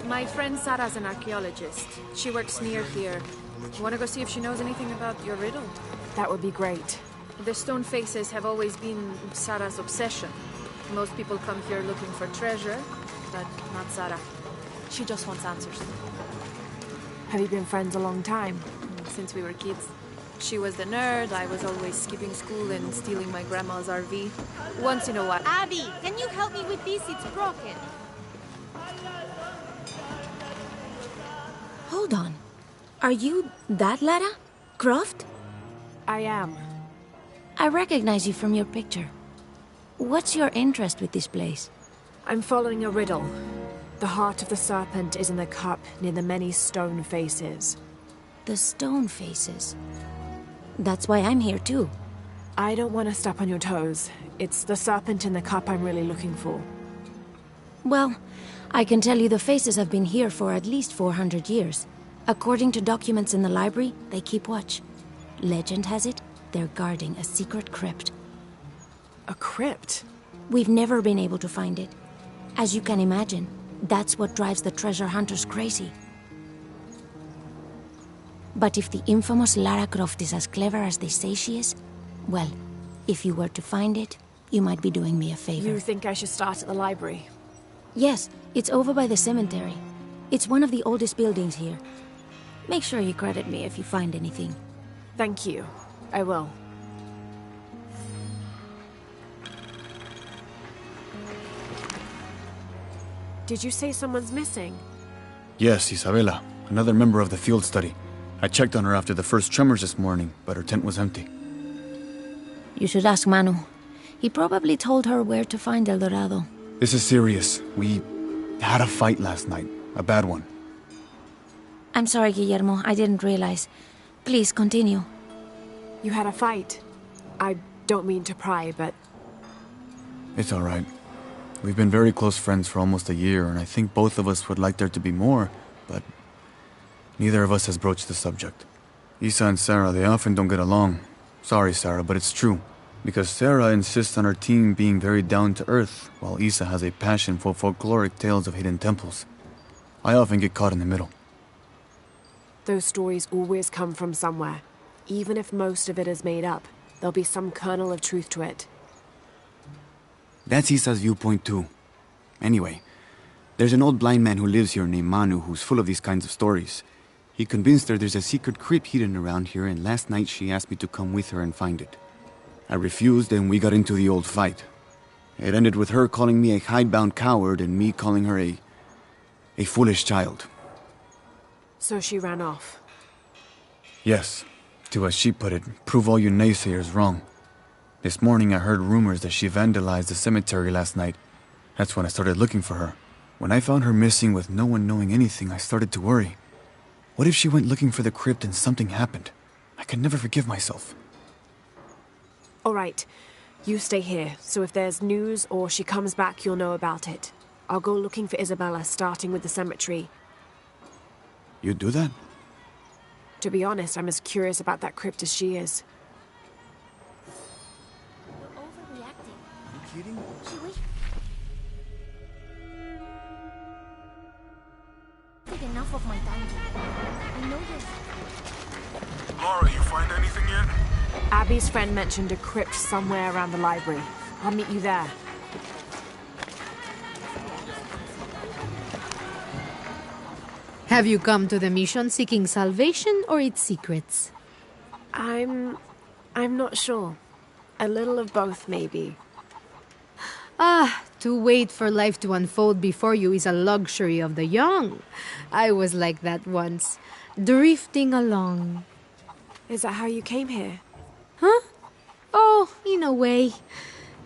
My friend Sarah's an archaeologist. She works near here. Want to go see if she knows anything about your riddle? That would be great. The stone faces have always been Sarah's obsession. Most people come here looking for treasure, but not Sarah. She just wants answers. Have you been friends a long time? Since we were kids. She was the nerd, I was always skipping school and stealing my grandma's RV. Once in a while... Abby, can you help me with this? It's broken. Hold on. Are you that Lara? Croft? I am. I recognize you from your picture. What's your interest with this place? I'm following a riddle. The heart of the serpent is in the cup near the many stone faces. The stone faces. That's why I'm here too. I don't want to step on your toes. It's the serpent in the cup I'm really looking for. Well, I can tell you the faces have been here for at least 400 years. According to documents in the library, they keep watch. Legend has it, they're guarding a secret crypt. A crypt? We've never been able to find it. As you can imagine, that's what drives the treasure hunters crazy. But if the infamous Lara Croft is as clever as they say she is, well, if you were to find it, you might be doing me a favor. You think I should start at the library? Yes, it's over by the cemetery. It's one of the oldest buildings here. Make sure you credit me if you find anything. Thank you. I will. Did you say someone's missing? Yes, Isabela, another member of the field study. I checked on her after the first tremors this morning, but her tent was empty. You should ask Manu. He probably told her where to find El Dorado. This is serious. We had a fight last night. A bad one. I'm sorry, Guillermo. I didn't realize. Please, continue. You had a fight. I don't mean to pry, but... It's all right. We've been very close friends for almost a year, and I think both of us would like there to be more, but neither of us has broached the subject. Isa and Sarah, they often don't get along. Sorry, Sarah, but it's true. Because Sarah insists on her team being very down-to-earth, while Isa has a passion for folkloric tales of hidden temples. I often get caught in the middle. Those stories always come from somewhere. Even if most of it is made up, there'll be some kernel of truth to it. That's Isa's viewpoint too. Anyway, there's an old blind man who lives here named Manu who's full of these kinds of stories. He convinced her there's a secret crypt hidden around here, and last night she asked me to come with her and find it. I refused, and we got into the old fight. It ended with her calling me a hidebound coward and me calling her a foolish child. So she ran off. Yes. To, as she put it, prove all you naysayers wrong. This morning I heard rumors that she vandalized the cemetery last night. That's when I started looking for her. When I found her missing with no one knowing anything, I started to worry. What if she went looking for the crypt and something happened? I could never forgive myself. All right. You stay here, so if there's news or she comes back, you'll know about it. I'll go looking for Isabella, starting with the cemetery. You'd do that? To be honest, I'm as curious about that crypt as she is. You're overreacting. You kidding? Should we? Take enough of my time. I know you're... Laura, you find anything yet? Abby's friend mentioned a crypt somewhere around the library. I'll meet you there. Have you come to the mission seeking salvation or its secrets? I'm not sure. A little of both, maybe. To wait for life to unfold before you is a luxury of the young. I was like that once, drifting along. Is that how you came here? Huh? Oh, in a way.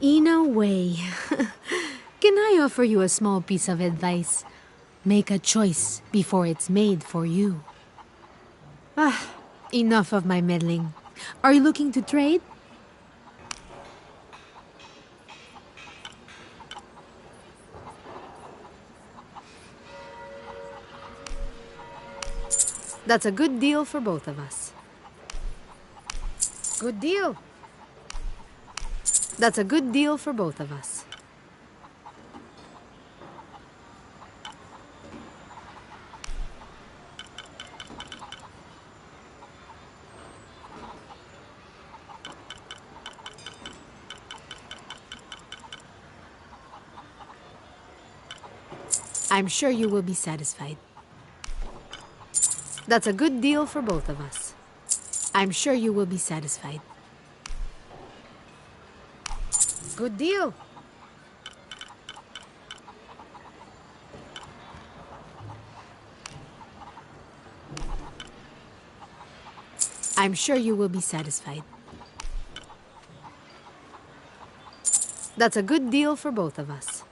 In a way. Can I offer you a small piece of advice? Make a choice before it's made for you. Enough of my meddling. Are you looking to trade? That's a good deal for both of us. Good deal. That's a good deal for both of us. I'm sure you will be satisfied. That's a good deal for both of us. I'm sure you will be satisfied. Good deal. I'm sure you will be satisfied. That's a good deal for both of us.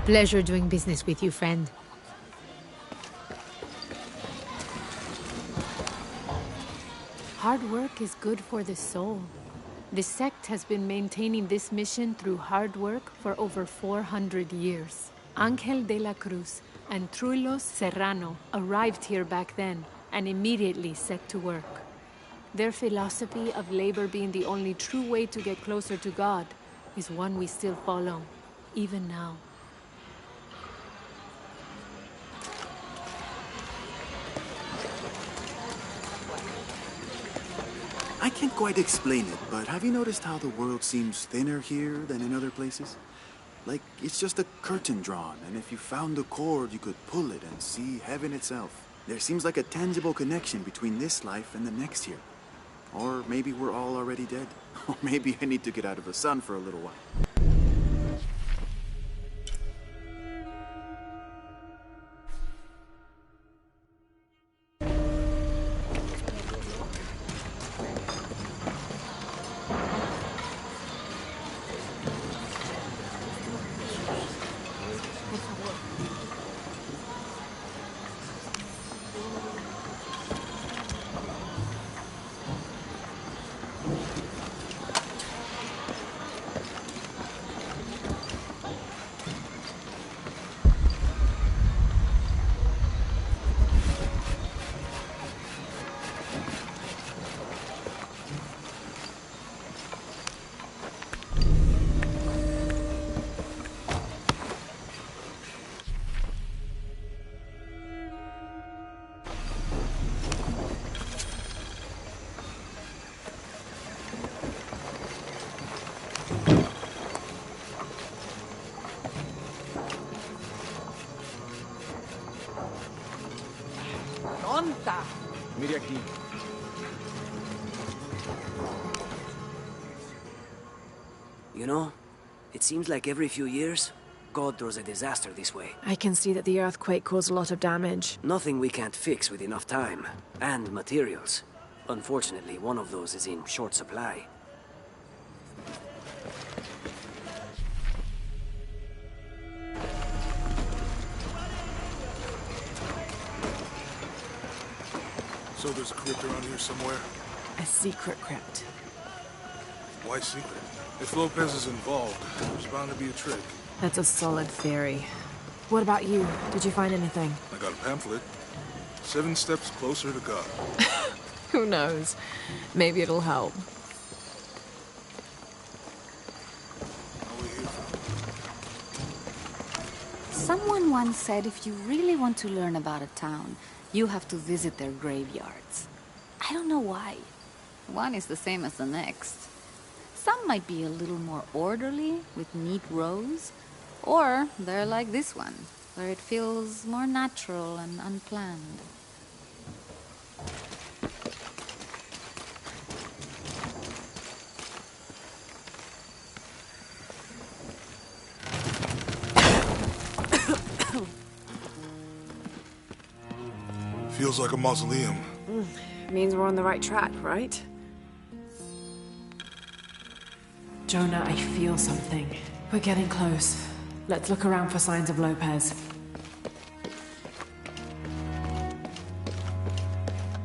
Pleasure doing business with you, friend. Hard work is good for the soul. The sect has been maintaining this mission through hard work for over 400 years. Ángel de la Cruz and Truilos Serrano arrived here back then and immediately set to work. Their philosophy of labor being the only true way to get closer to God is one we still follow, even now. I can't quite explain it, but have you noticed how the world seems thinner here than in other places? Like, it's just a curtain drawn, and if you found the cord, you could pull it and see heaven itself. There seems like a tangible connection between this life and the next here. Or maybe we're all already dead. Or maybe I need to get out of the sun for a little while. Mire aquí. You know, it seems like every few years, God throws a disaster this way. I can see that the earthquake caused a lot of damage. Nothing we can't fix with enough time. And materials. Unfortunately, one of those is in short supply. So there's a crypt around here somewhere? A secret crypt. Why secret? If Lopez is involved, there's bound to be a trick. That's a solid theory. What about you? Did you find anything? I got a pamphlet. 7 steps closer to God. Who knows? Maybe it'll help. How we here from? Someone once said if you really want to learn about a town, you have to visit their graveyards. I don't know why. One is the same as the next. Some might be a little more orderly, with neat rows, or they're like this one, where it feels more natural and unplanned. Feels like a mausoleum. Means we're on the right track, right? Jonah, I feel something. We're getting close. Let's look around for signs of Lopez.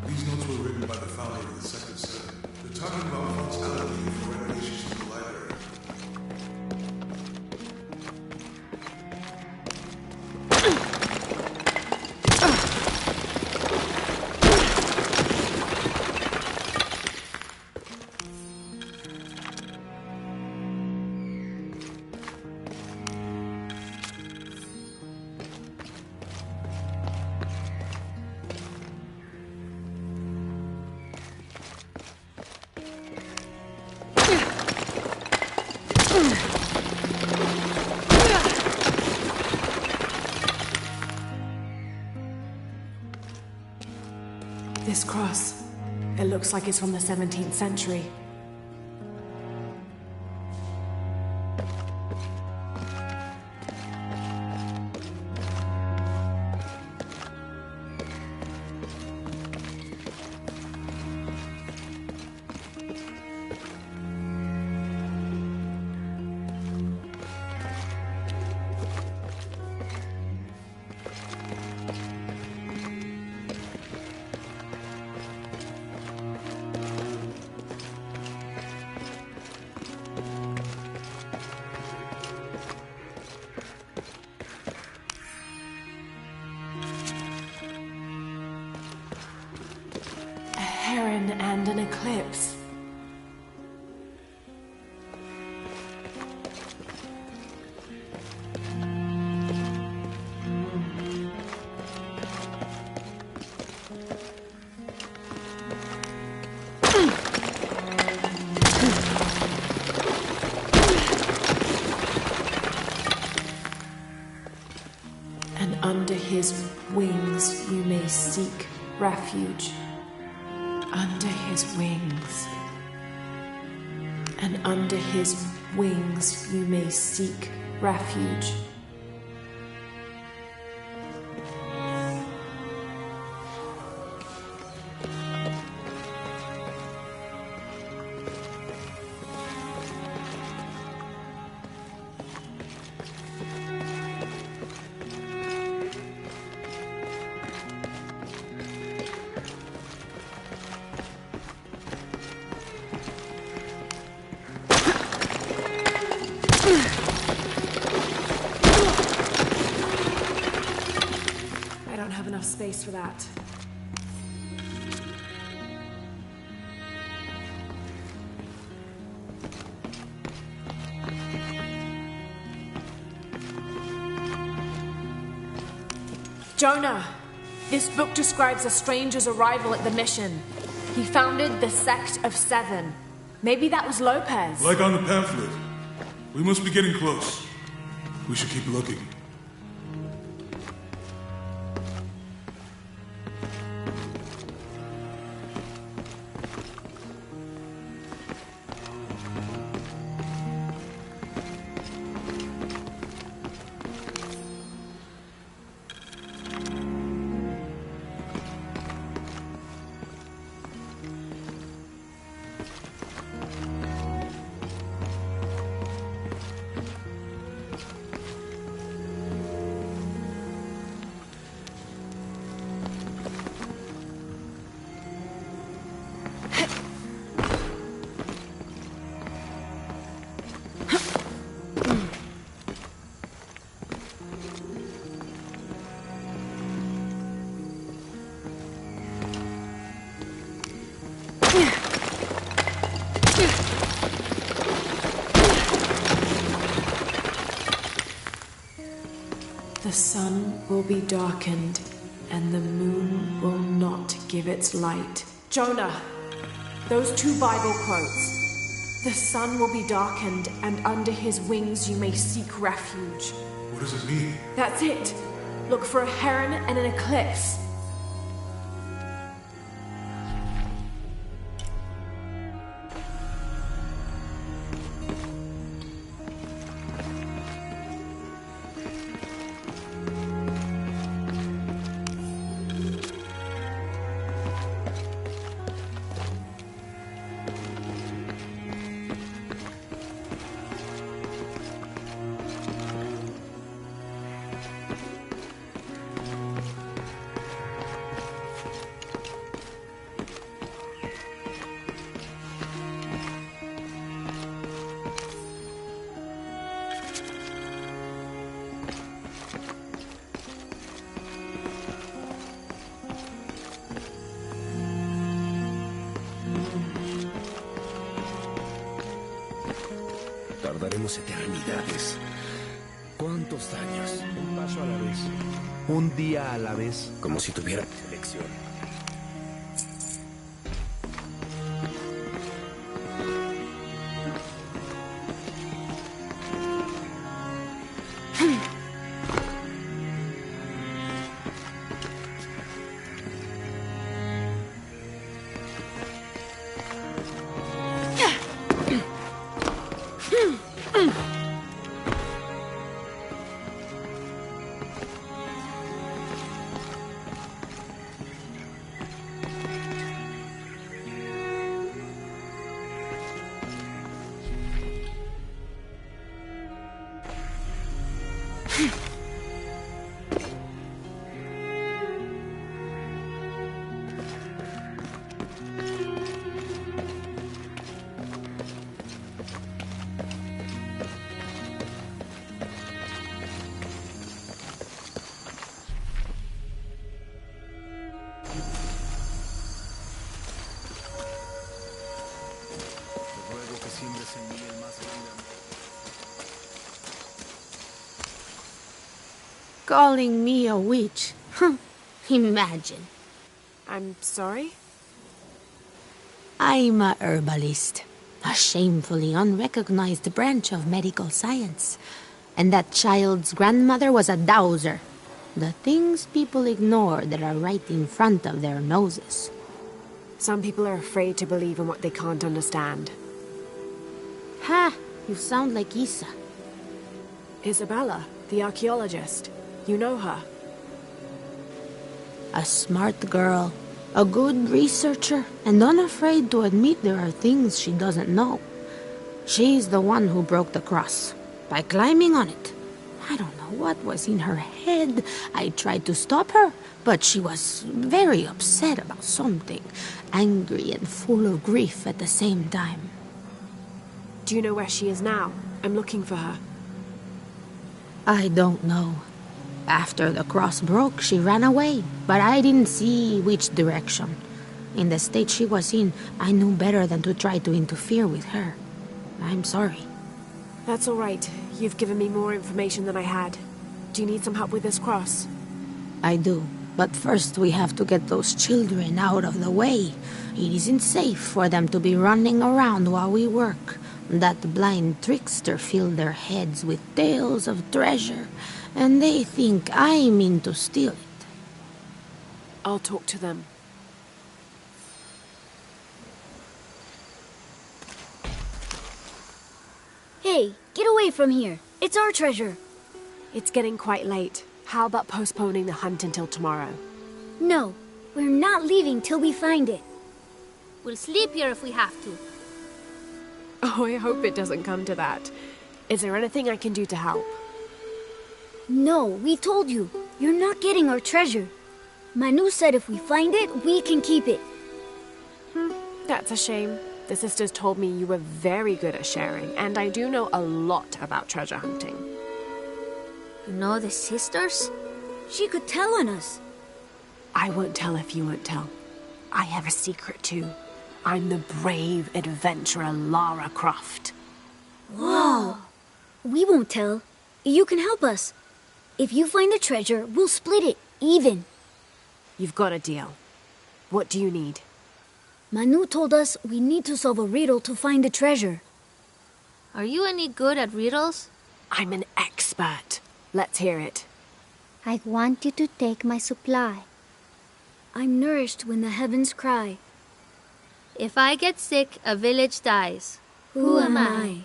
These notes were written by the founder of the Second Study. They're talking about funds allocated for renovations to the library. This cross. It looks like it's from the 17th century. Heron and an eclipse. And under his wings you may seek refuge. Under his wings. And under his wings you may seek refuge. Space for that. Jonah! This book describes a stranger's arrival at the mission. He founded the Sect of Seven. Maybe that was Lopez. Like on the pamphlet. We must be getting close. We should keep looking. The sun will be darkened, and the moon will not give its light. Jonah, those two Bible quotes. The sun will be darkened, and under his wings you may seek refuge. What does it mean? That's it. Look for a heron and an eclipse. Tardaremos eternidades. ¿Cuántos años? Un paso a la vez. Un día a la vez. Como si tuviera elección. siembres en mí el más grande amor. Calling me a witch? Imagine. I'm sorry? I'm a herbalist, a shamefully unrecognized branch of medical science. And that child's grandmother was a dowser. The things people ignore that are right in front of their noses. Some people are afraid to believe in what they can't understand. Ha! You sound like Isa. Isabella, the archaeologist. You know her. A smart girl, a good researcher, and unafraid to admit there are things she doesn't know. She's the one who broke the cross, by climbing on it. I don't know what was in her head. I tried to stop her, but she was very upset about something, angry and full of grief at the same time. Do you know where she is now? I'm looking for her. I don't know. After the cross broke, she ran away, but I didn't see which direction. In the state she was in, I knew better than to try to interfere with her. I'm sorry. That's all right. You've given me more information than I had. Do you need some help with this cross? I do. But first we have to get those children out of the way. It isn't safe for them to be running around while we work. That blind trickster filled their heads with tales of treasure, and they think I mean to steal it. I'll talk to them. Hey, get away from here. It's our treasure. It's getting quite late. How about postponing the hunt until tomorrow? No, we're not leaving till we find it. We'll sleep here if we have to. Oh, I hope it doesn't come to that. Is there anything I can do to help? No, we told you. You're not getting our treasure. Manu said if we find it, we can keep it. That's a shame. The sisters told me you were very good at sharing, and I do know a lot about treasure hunting. You know the sisters? She could tell on us. I won't tell if you won't tell. I have a secret too. I'm the brave adventurer Lara Croft. Whoa! We won't tell. You can help us. If you find the treasure, we'll split it, even. You've got a deal. What do you need? Manu told us we need to solve a riddle to find the treasure. Are you any good at riddles? I'm an expert. Let's hear it. I want you to take my supply. I'm nourished when the heavens cry. If I get sick, a village dies. Who am I?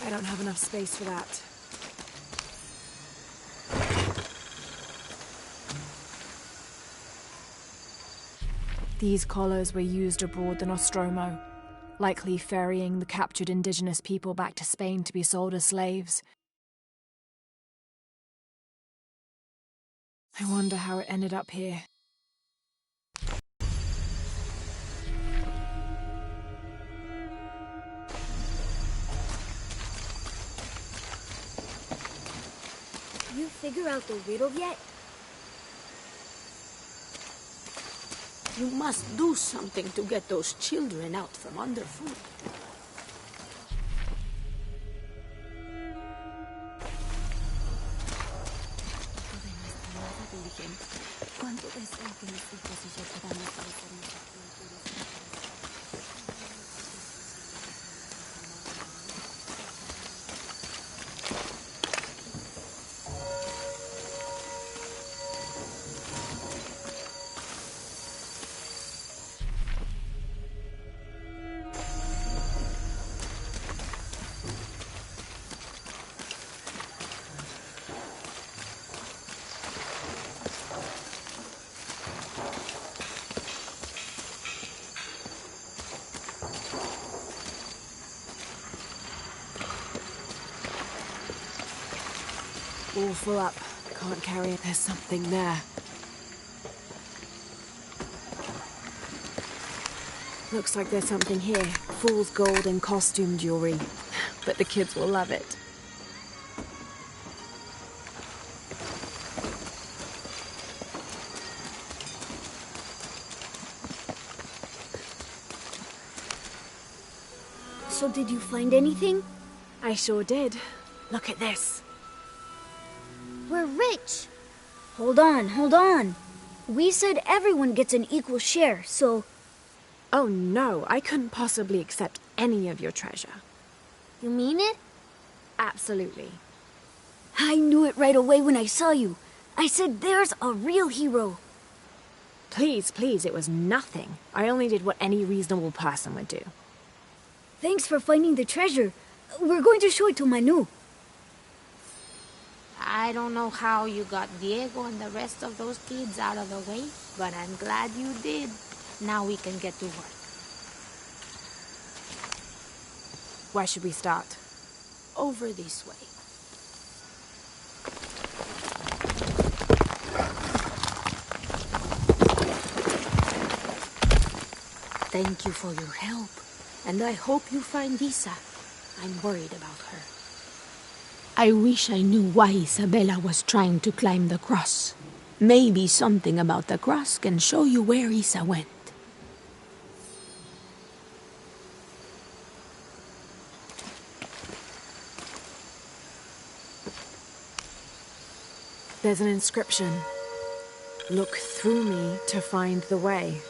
I don't have enough space for that. These collars were used aboard the Nostromo, likely ferrying the captured indigenous people back to Spain to be sold as slaves. I wonder how it ended up here. You figure out the riddle yet? You must do something to get those children out from underfoot. All full up. Can't carry it. There's something there. Looks like there's something here. Fool's gold and costume jewelry. But the kids will love it. So did you find anything? I sure did. Look at this. We're rich. Hold on, hold on. We said everyone gets an equal share, so... Oh no, I couldn't possibly accept any of your treasure. You mean it? Absolutely. I knew it right away when I saw you. I said there's a real hero. Please, please, it was nothing. I only did what any reasonable person would do. Thanks for finding the treasure. We're going to show it to Manu. I don't know how you got Diego and the rest of those kids out of the way, but I'm glad you did. Now we can get to work. Where should we start? Over this way. Thank you for your help, and I hope you find Isa. I'm worried about her. I wish I knew why Isabella was trying to climb the cross. Maybe something about the cross can show you where Isa went. There's an inscription. Look through me to find the way.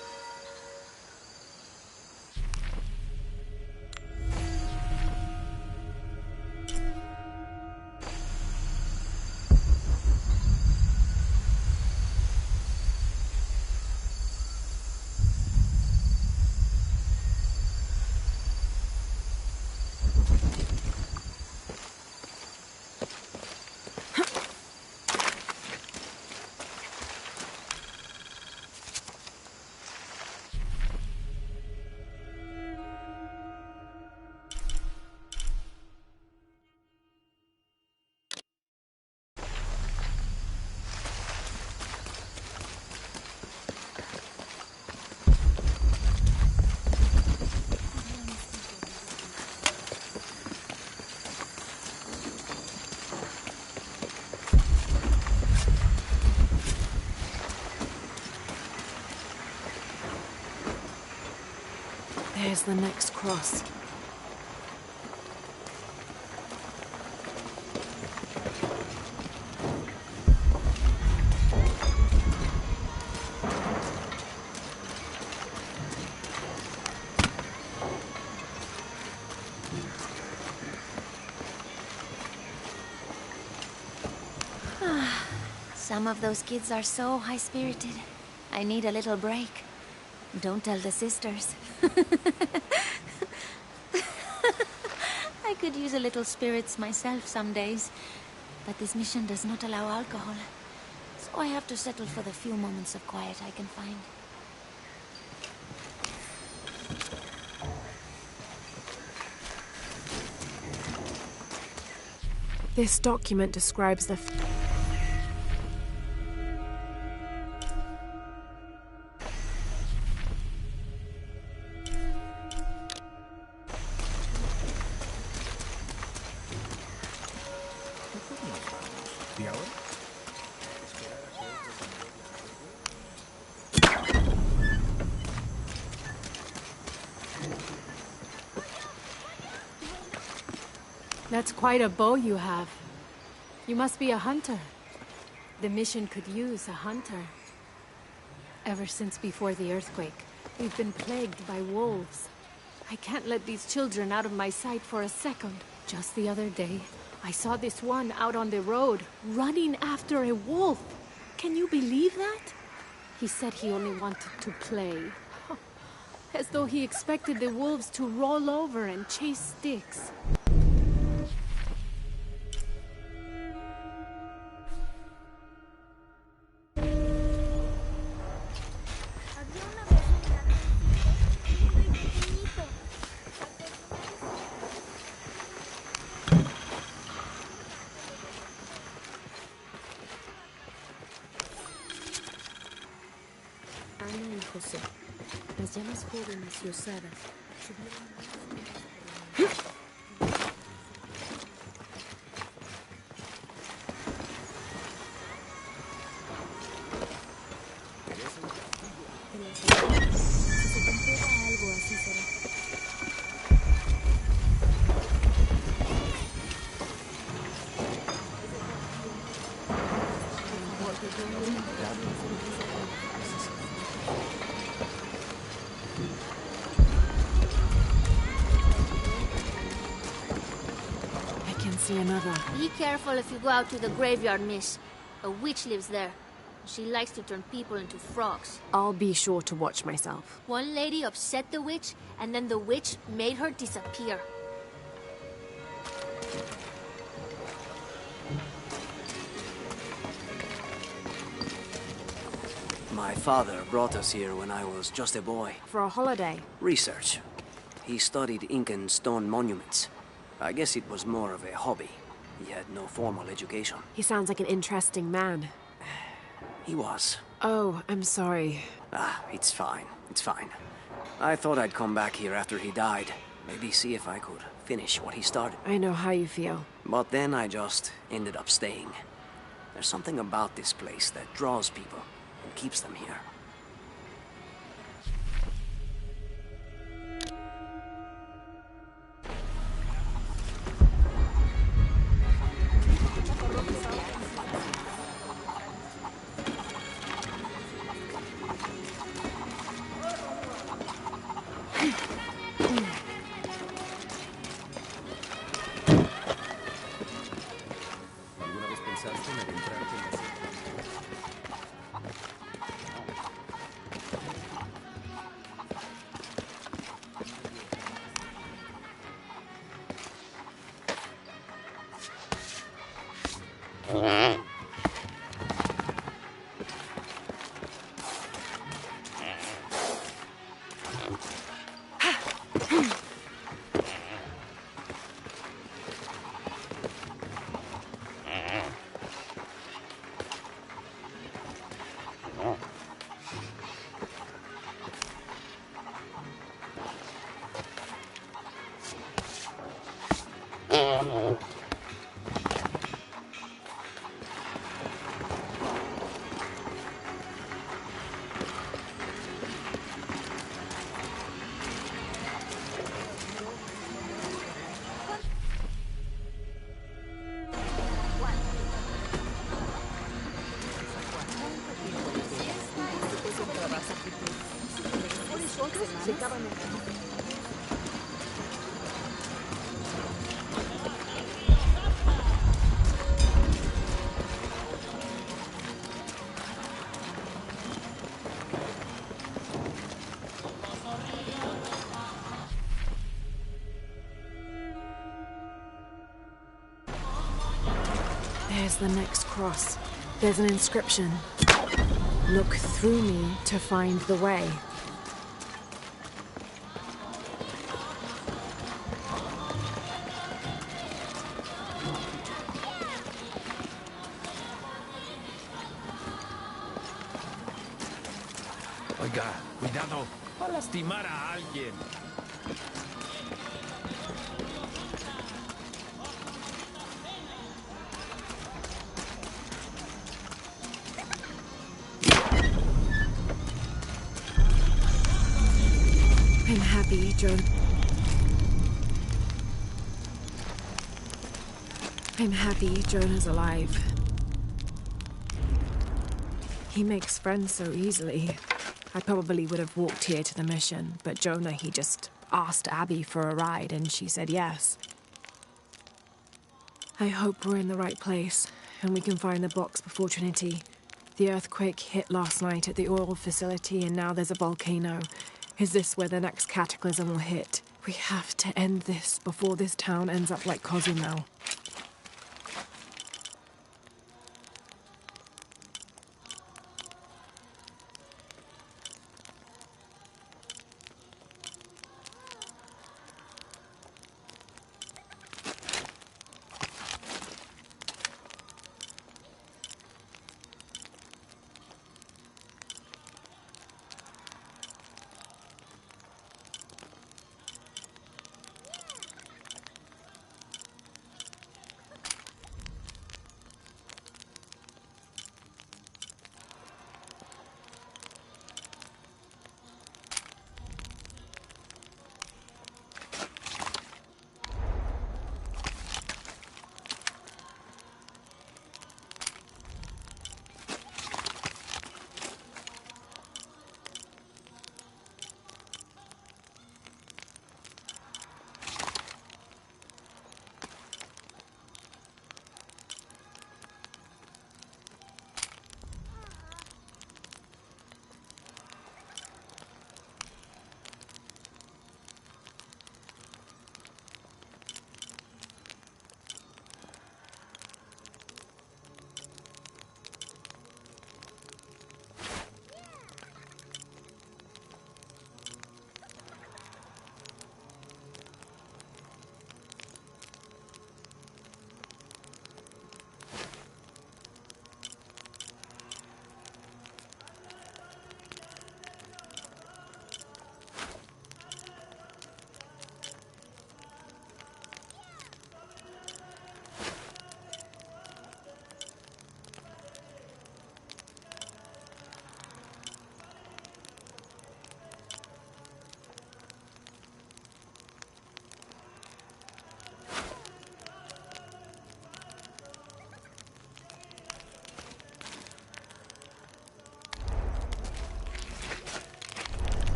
There's the next cross. Some of those kids are so high-spirited. I need a little break. Don't tell the sisters. I could use a little spirits myself some days, but this mission does not allow alcohol, so I have to settle for the few moments of quiet I can find. This document describes the... That's quite a bow you have. You must be a hunter. The mission could use a hunter. Ever since before the earthquake, we've been plagued by wolves. I can't let these children out of my sight for a second. Just the other day, I saw this one out on the road, running after a wolf. Can you believe that? He said he only wanted to play. As though he expected the wolves to roll over and chase sticks. sé. Las llamas jóvenes y osadas subieron. Si se comprueba algo así será. I can see another. Be careful if you go out to the graveyard, miss. A witch lives there. She likes to turn people into frogs. I'll be sure to watch myself. One lady upset the witch, and then the witch made her disappear. My father brought us here when I was just a boy. For a holiday? Research. He studied Incan stone monuments. I guess it was more of a hobby. He had no formal education. He sounds like an interesting man. He was. Oh, I'm sorry. It's fine. It's fine. I thought I'd come back here after he died. Maybe see if I could finish what he started. I know how you feel. But then I just ended up staying. There's something about this place that draws people and keeps them here. ¿Alguna vez pensaste en adentrarte en la There's the next cross. There's an inscription. Look through me to find the way. Oiga, cuidado. Va a lastimar a alguien. I'm happy, Joan. I'm happy Jonah's alive. He makes friends so easily. I probably would have walked here to the mission, but Jonah, he just asked Abby for a ride and she said yes. I hope we're in the right place and we can find the box before Trinity. The earthquake hit last night at the oil facility and now there's a volcano. Is this where the next cataclysm will hit? We have to end this before this town ends up like Cozumel.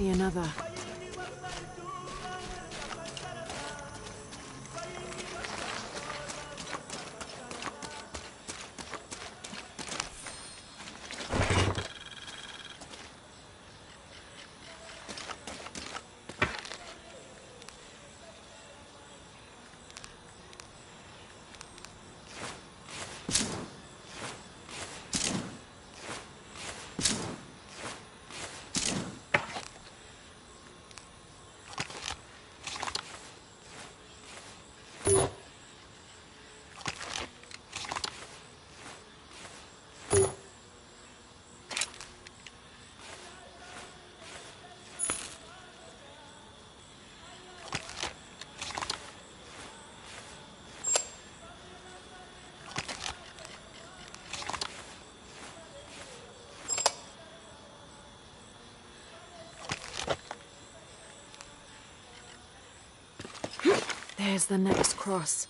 see another. There's the next cross.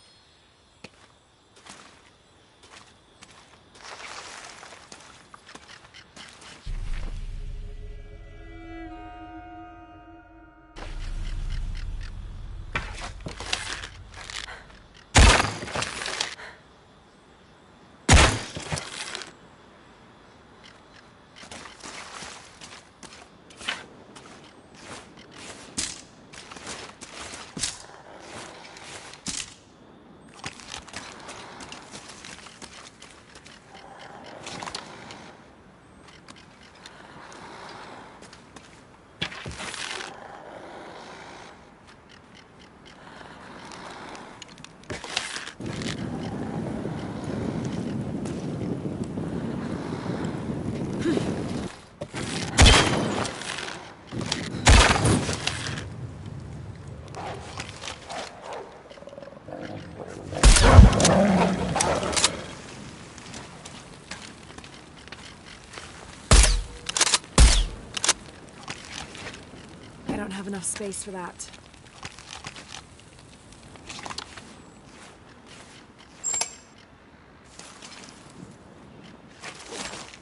I don't have enough space for that.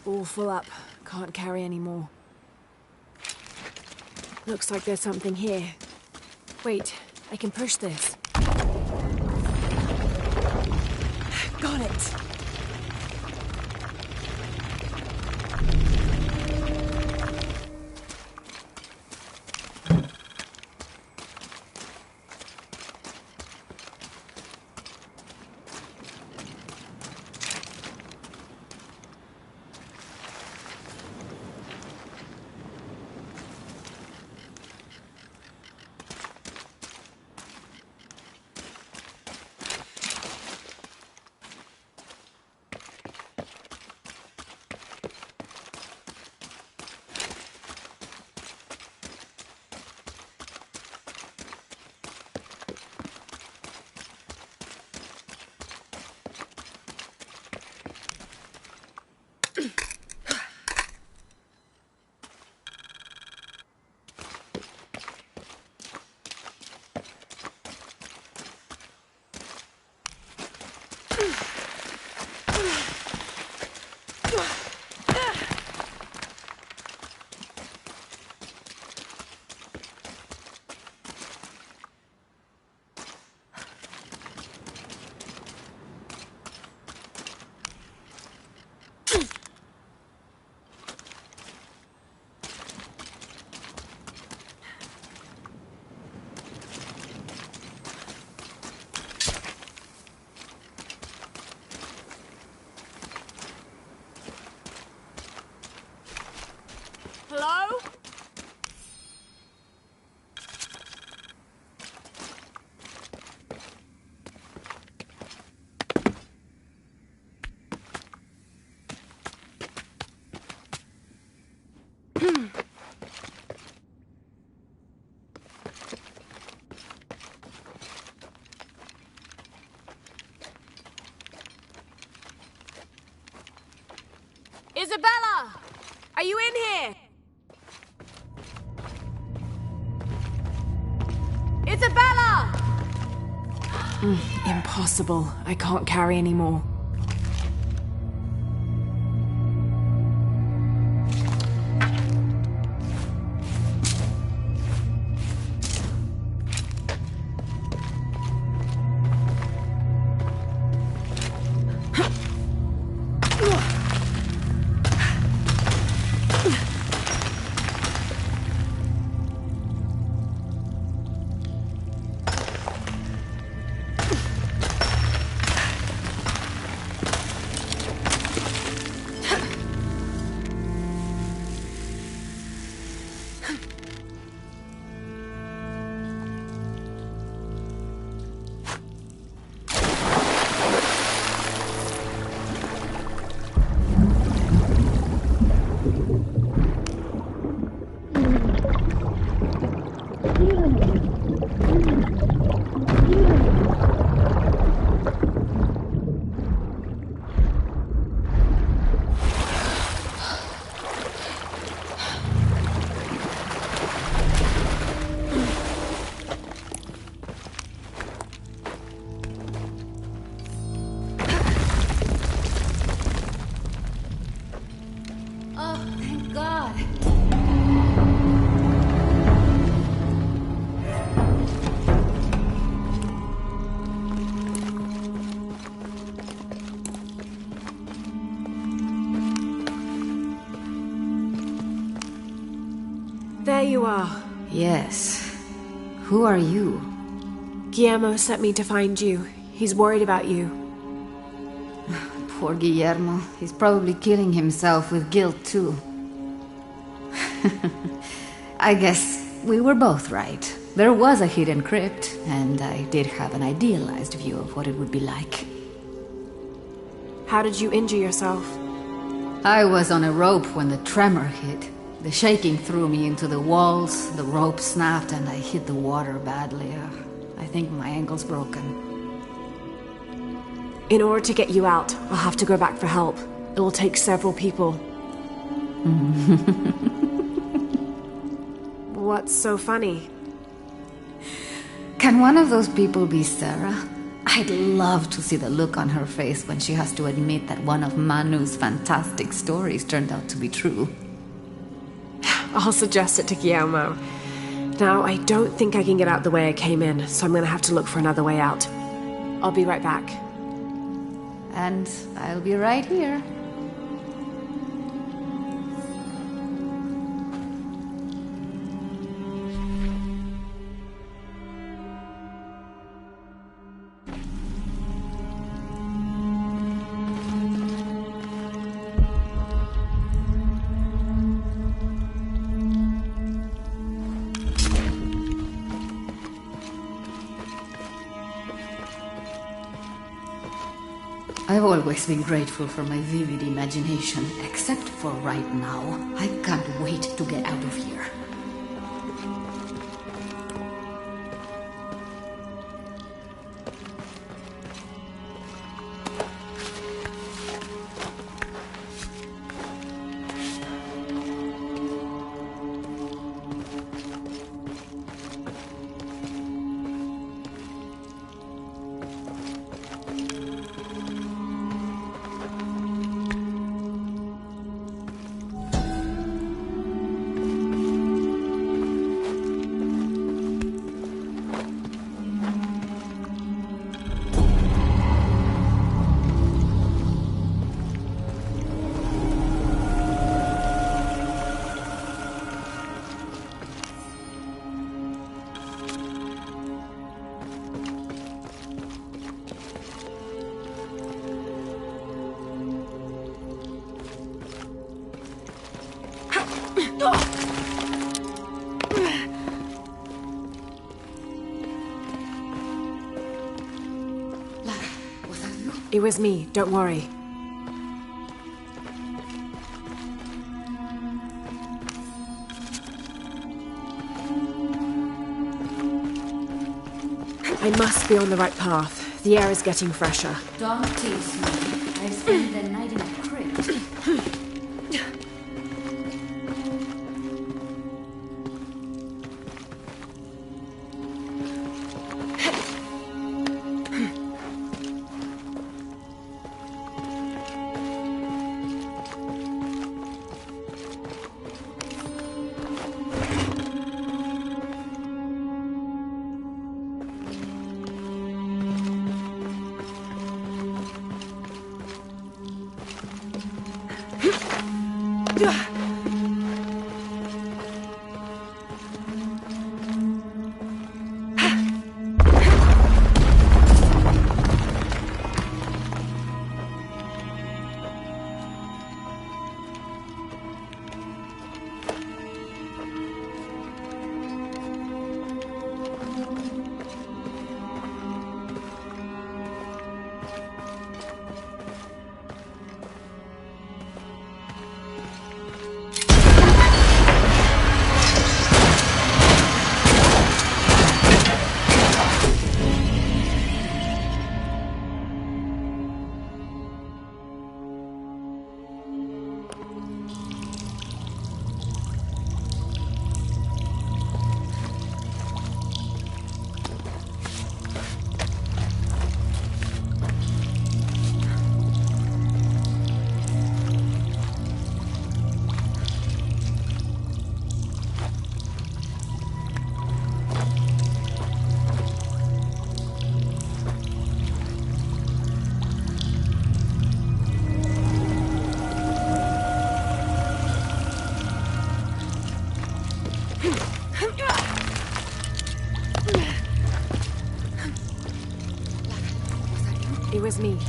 All full up. Can't carry any more. Looks like there's something here. Wait, I can push this. Got it! Hello? Isabella! Are you in here? Isabella! Impossible. I can't carry anymore. God! There you are. Yes. Who are you? Guillermo sent me to find you. He's worried about you. Poor Guillermo. He's probably killing himself with guilt, too. I guess we were both right. There was a hidden crypt, and I did have an idealized view of what it would be like. How did you injure yourself? I was on a rope when the tremor hit. The shaking threw me into the walls, the rope snapped, and I hit the water badly. I think my ankle's broken. In order to get you out, I'll have to go back for help. It'll take several people. What's so funny? Can one of those people be Sarah? I'd love to see the look on her face when she has to admit that one of Manu's fantastic stories turned out to be true. I'll suggest it to Guillermo. Now, I don't think I can get out the way I came in, so I'm gonna have to look for another way out. I'll be right back. And I'll be right here. I've always been grateful for my vivid imagination, except for right now. I can't wait to get out of here. It was me, don't worry. I must be on the right path. The air is getting fresher. Don't tease me. I spent the night in a crypt.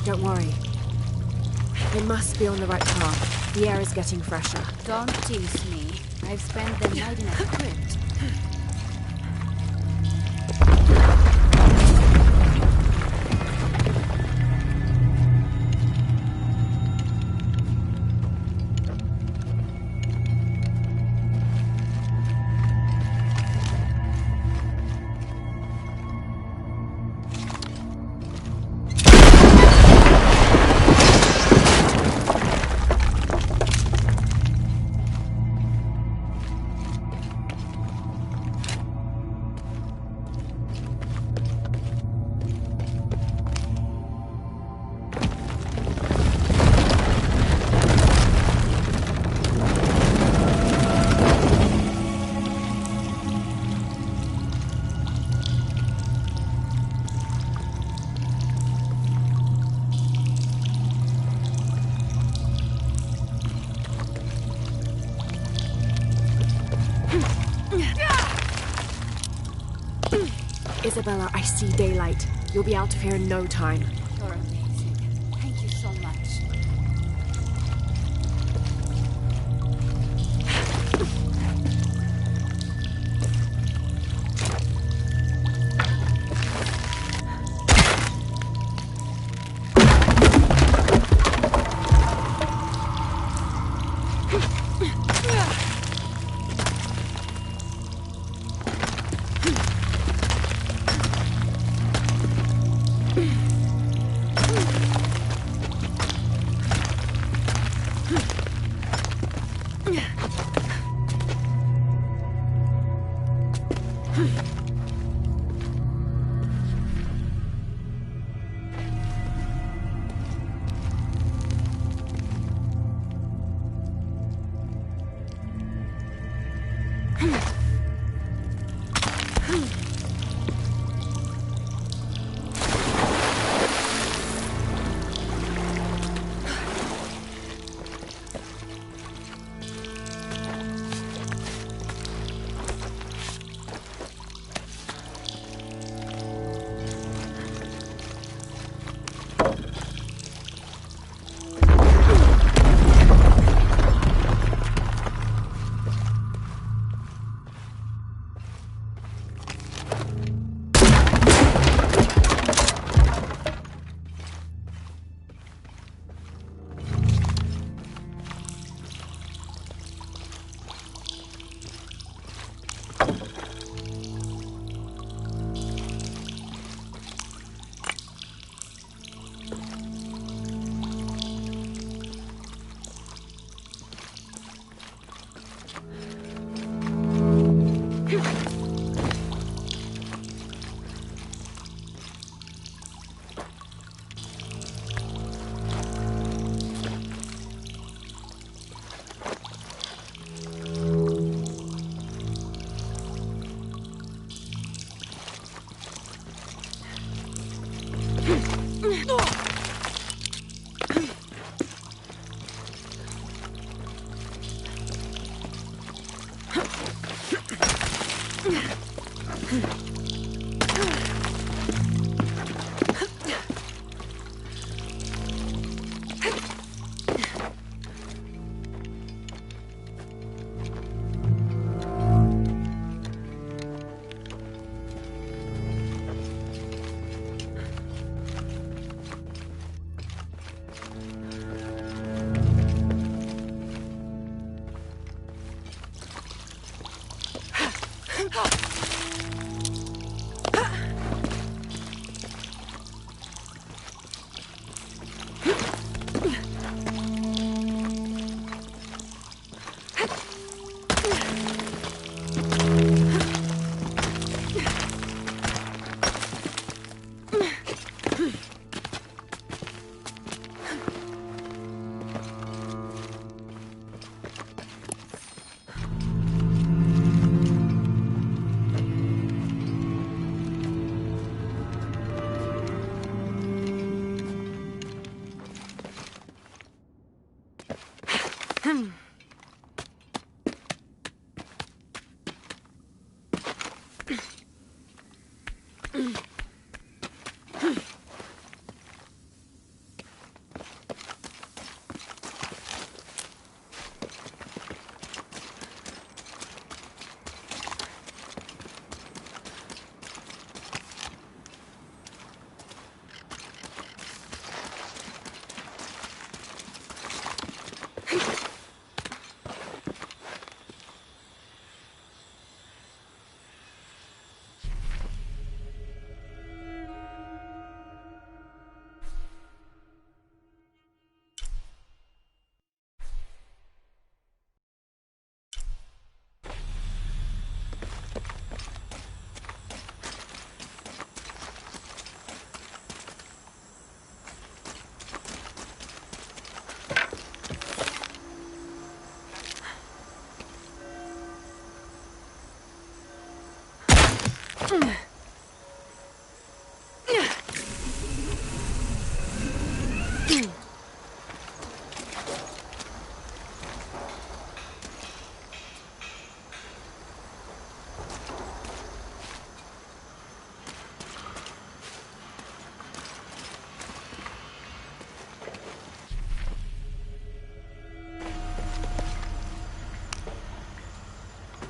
Don't worry. It must be on the right path. The air is getting fresher. Don't tease me. I've spent the night in a crypt. Isabella, I see daylight. You'll be out of here in no time. You're amazing. Thank you so much.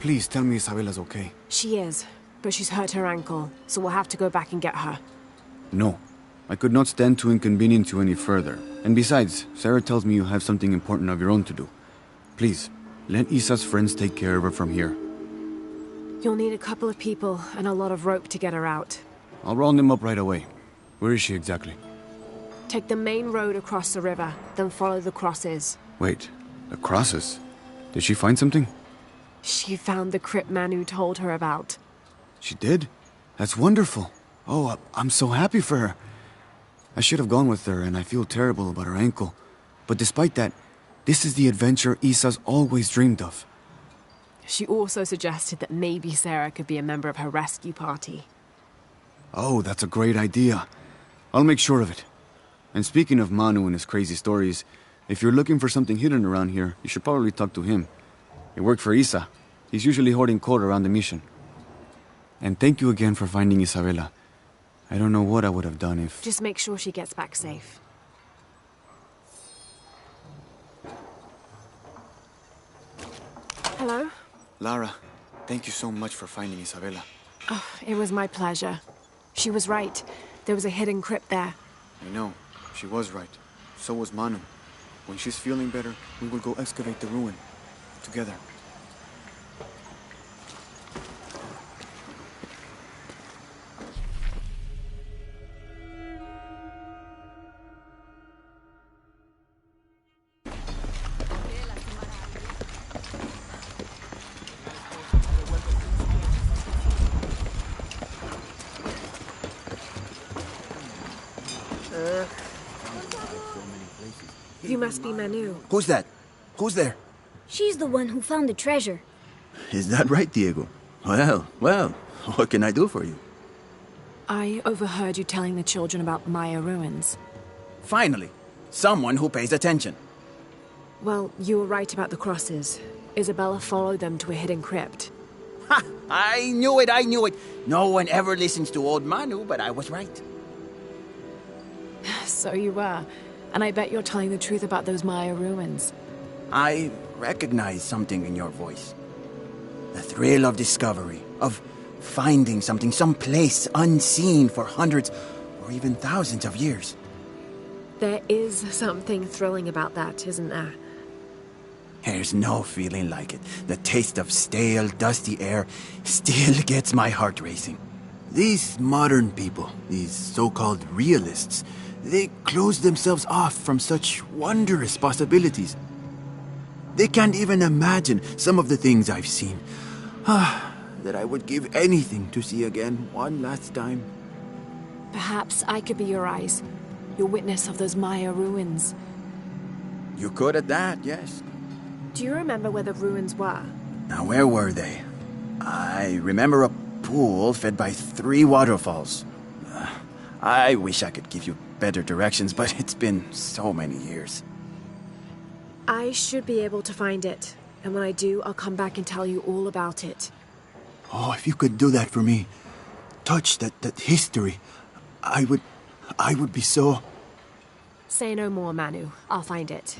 Please tell me Isabella's okay. She is, but she's hurt her ankle, so we'll have to go back and get her. No. I could not stand to inconvenience you any further. And besides, Sarah tells me you have something important of your own to do. Please, let Isa's friends take care of her from here. You'll need a couple of people and a lot of rope to get her out. I'll round them up right away. Where is she exactly? Take the main road across the river, then follow the crosses. Wait, the crosses? Did she find something? She found the crypt Manu told her about. She did? That's wonderful. Oh, I'm so happy for her. I should have gone with her, and I feel terrible about her ankle. But despite that, this is the adventure Isa's always dreamed of. She also suggested that maybe Sarah could be a member of her rescue party. Oh, that's a great idea. I'll make sure of it. And speaking of Manu and his crazy stories, if you're looking for something hidden around here, you should probably talk to him. He worked for Isa. He's usually hoarding coal around the mission. And thank you again for finding Isabella. I don't know what I would have done if... Just make sure she gets back safe. Hello? Lara, thank you so much for finding Isabella. Oh, it was my pleasure. She was right. There was a hidden crypt there. I know. She was right. So was Manu. When she's feeling better, we will go excavate the ruin. Together. You must be Manu. Who's that? Who's there? She's the one who found the treasure. Is that right, Diego? Well, what can I do for you? I overheard you telling the children about Maya ruins. Finally, someone who pays attention. Well, you were right about the crosses. Isabella followed them to a hidden crypt. Ha! I knew it! No one ever listens to old Manu, but I was right. So you were. And I bet you're telling the truth about those Maya ruins. I recognize something in your voice. The thrill of discovery, of finding something someplace unseen for hundreds or even thousands of years. There is something thrilling about that, isn't there? There's no feeling like it. The taste of stale, dusty air still gets my heart racing. These modern people, these so-called realists, they close themselves off from such wondrous possibilities. They can't even imagine some of the things I've seen. That I would give anything to see again one last time. Perhaps I could be your eyes, your witness of those Maya ruins. You could at that, yes. Do you remember where the ruins were? Now, where were they? I remember a pool fed by 3 waterfalls. I wish I could give you better directions, but it's been so many years. I should be able to find it. And when I do, I'll come back and tell you all about it. Oh, if you could do that for me. Touch that history. I would be so... Say no more, Manu. I'll find it.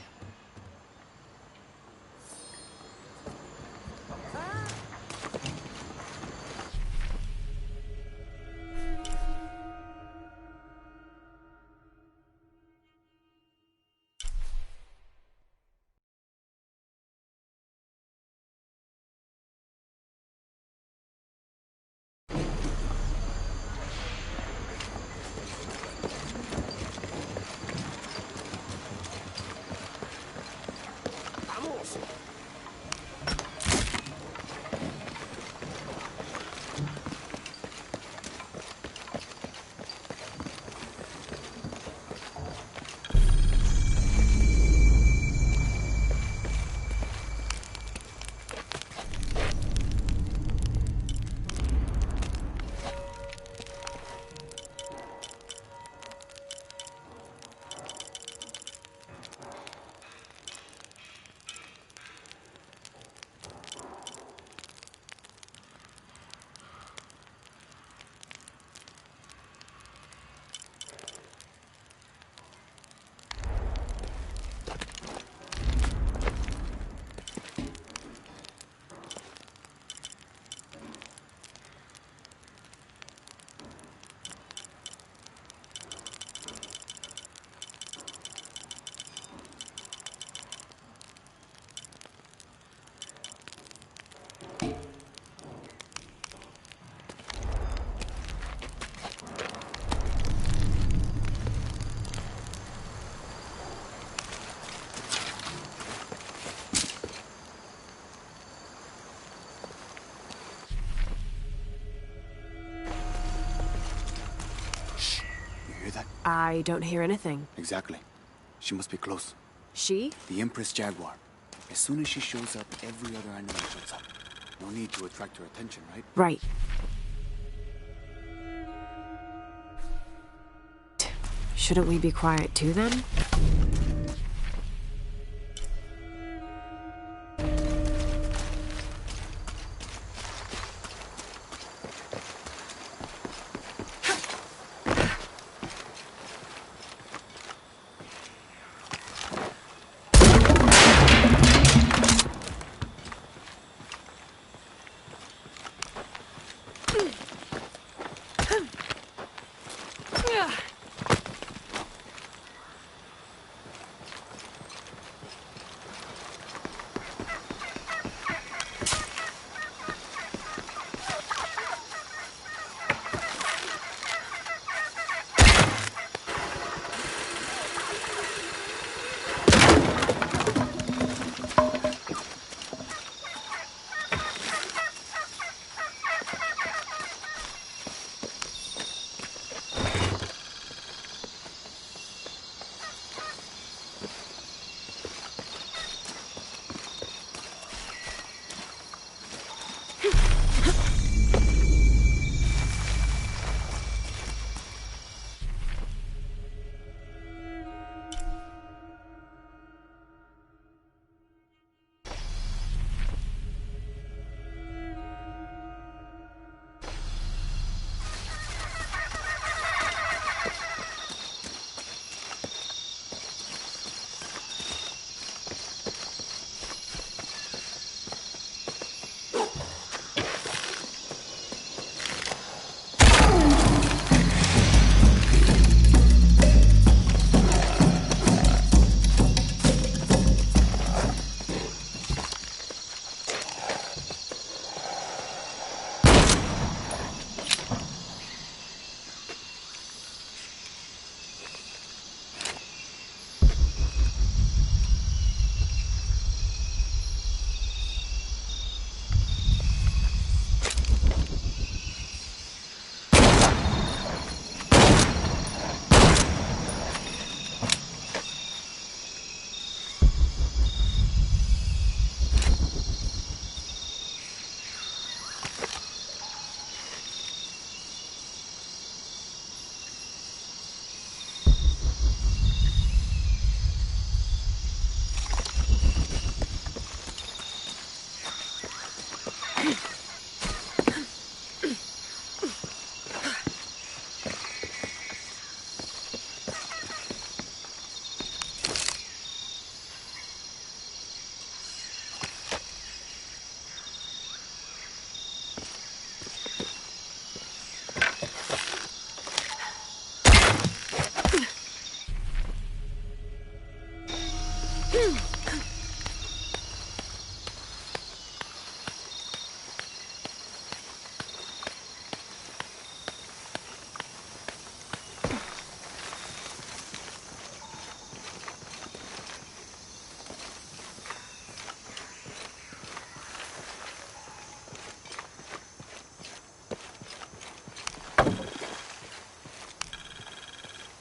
I don't hear anything. Exactly. She must be close. She? The Empress Jaguar. As soon as she shows up, every other animal shows up. No need to attract her attention, right? Right. Shouldn't we be quiet too, then?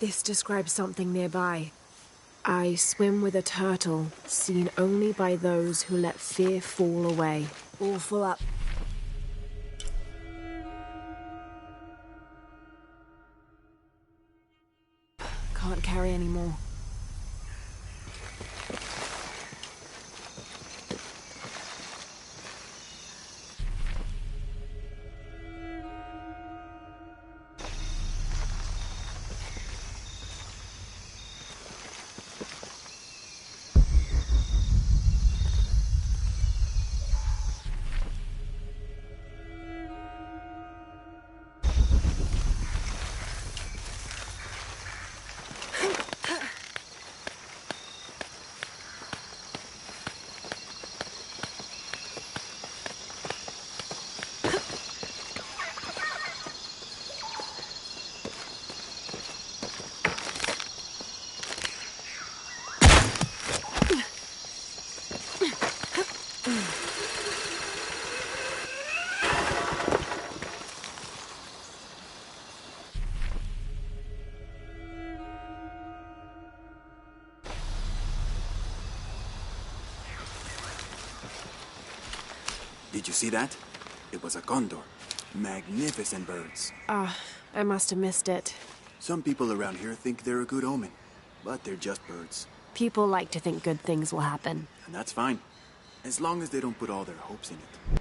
This describes something nearby. I swim with a turtle, seen only by those who let fear fall away. All full up. Can't carry any more. Did you see that? It was a condor. Magnificent birds. Ah, I must have missed it. Some people around here think they're a good omen, but they're just birds. People like to think good things will happen. And that's fine, as long as they don't put all their hopes in it.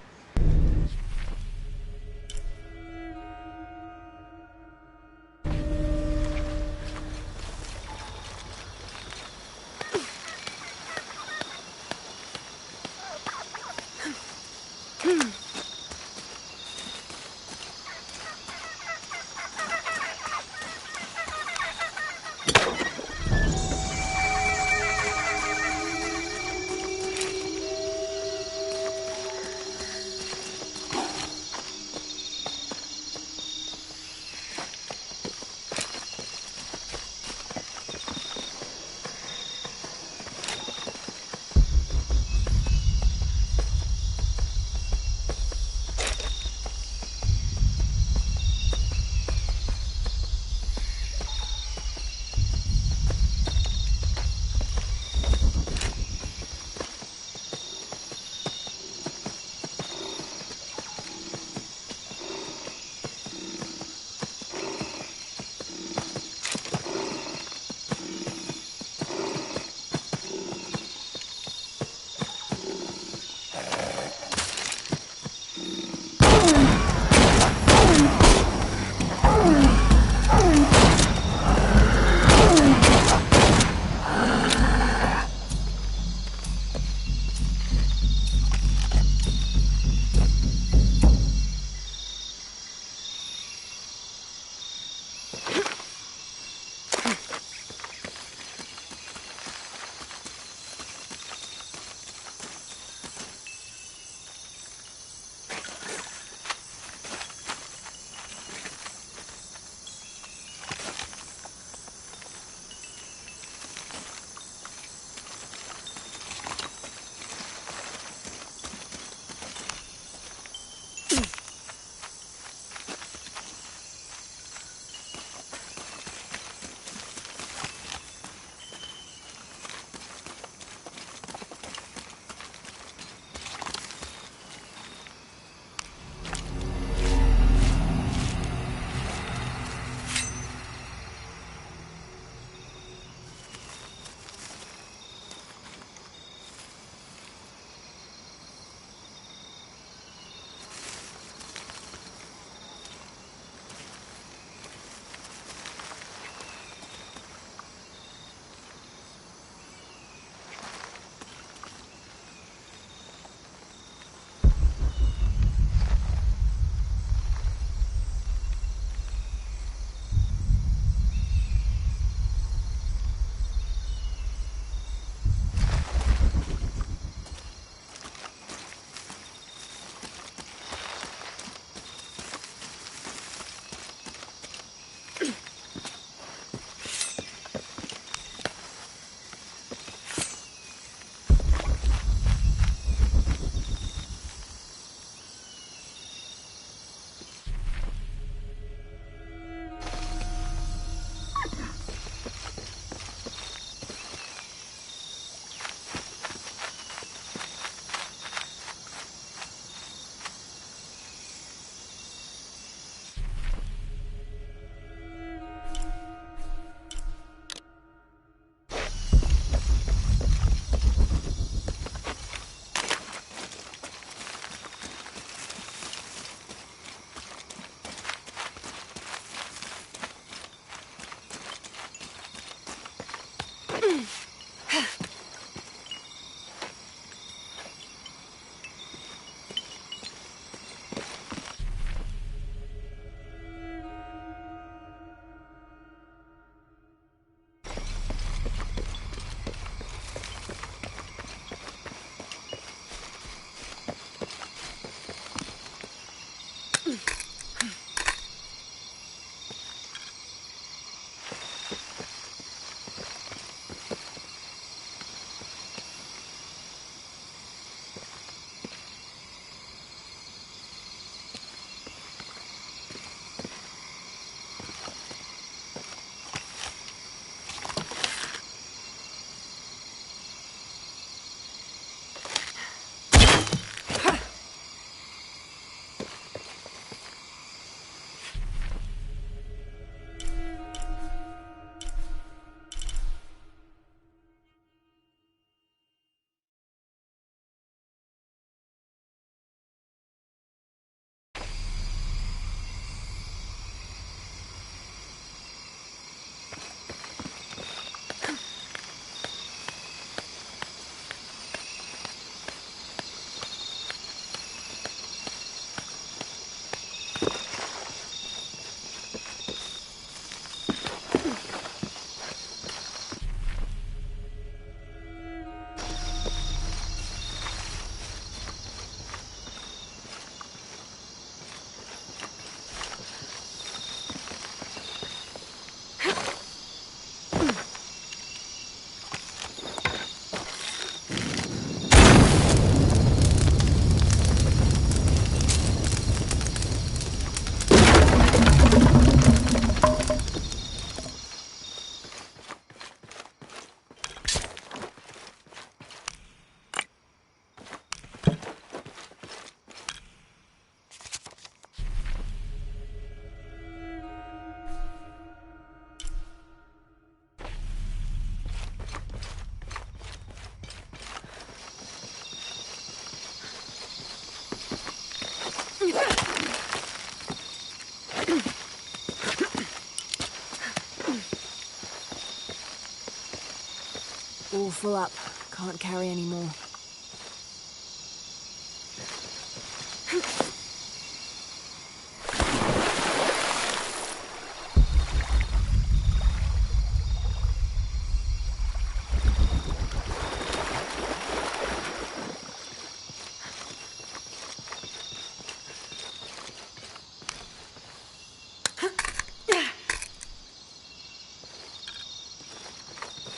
All full up. Can't carry any more.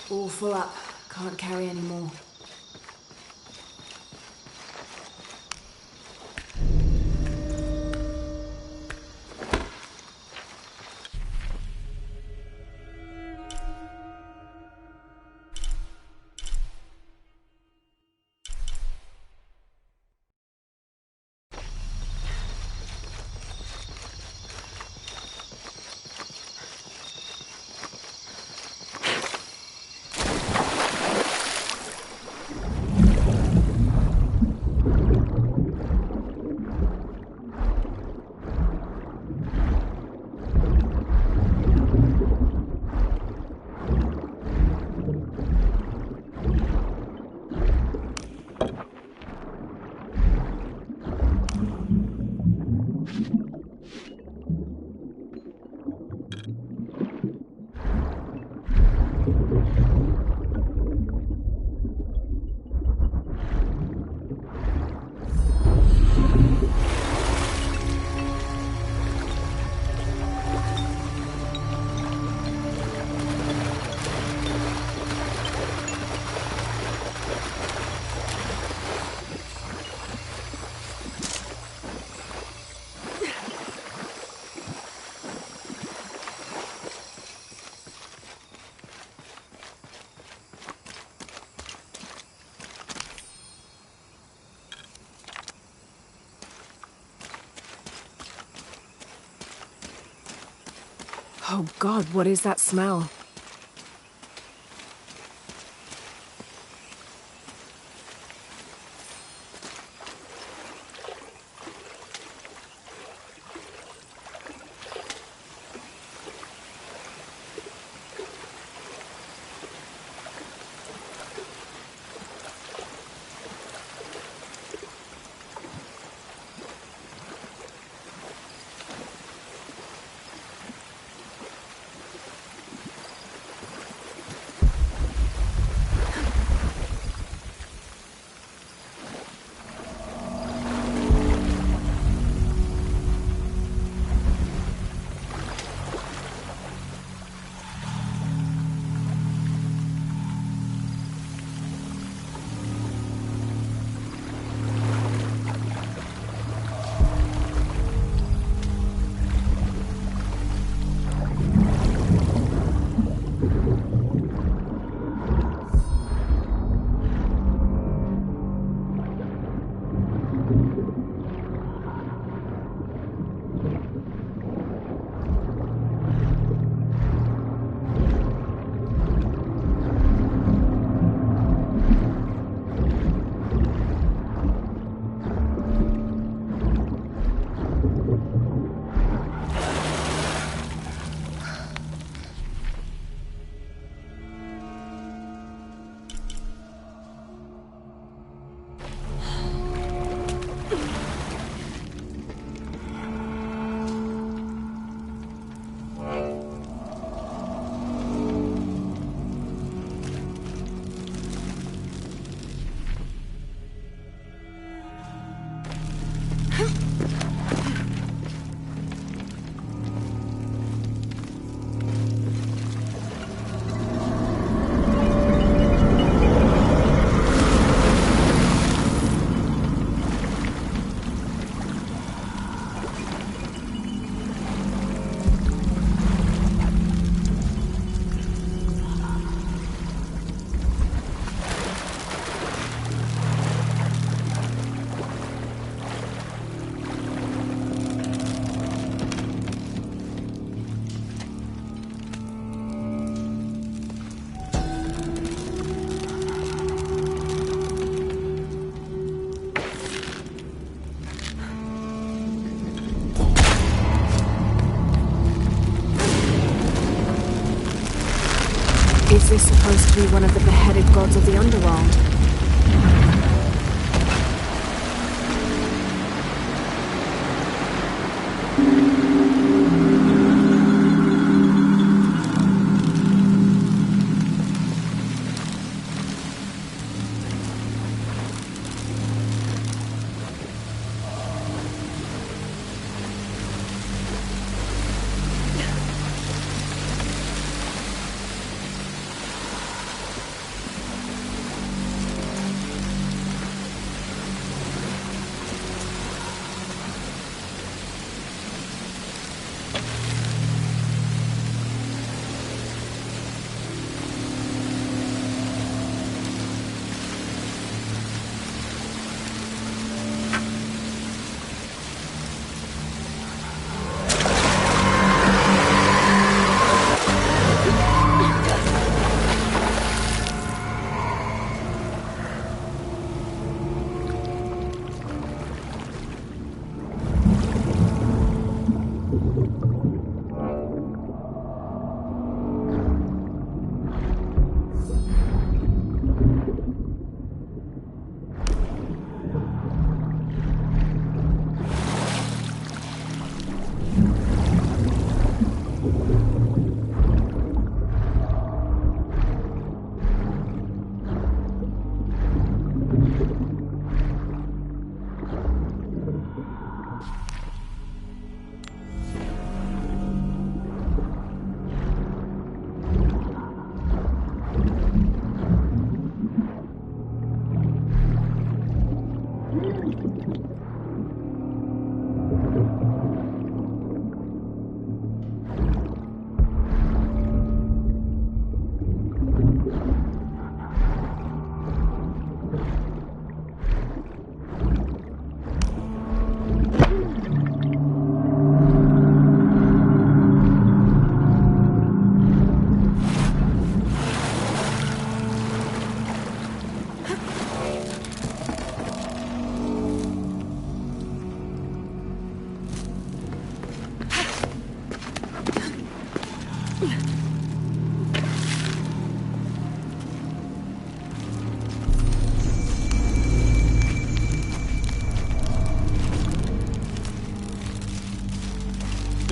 All full up. Can't carry any more. Oh God, what is that smell? obviously supposed to be one of the beheaded gods of the underworld.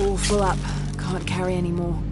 All full up. Can't carry any more.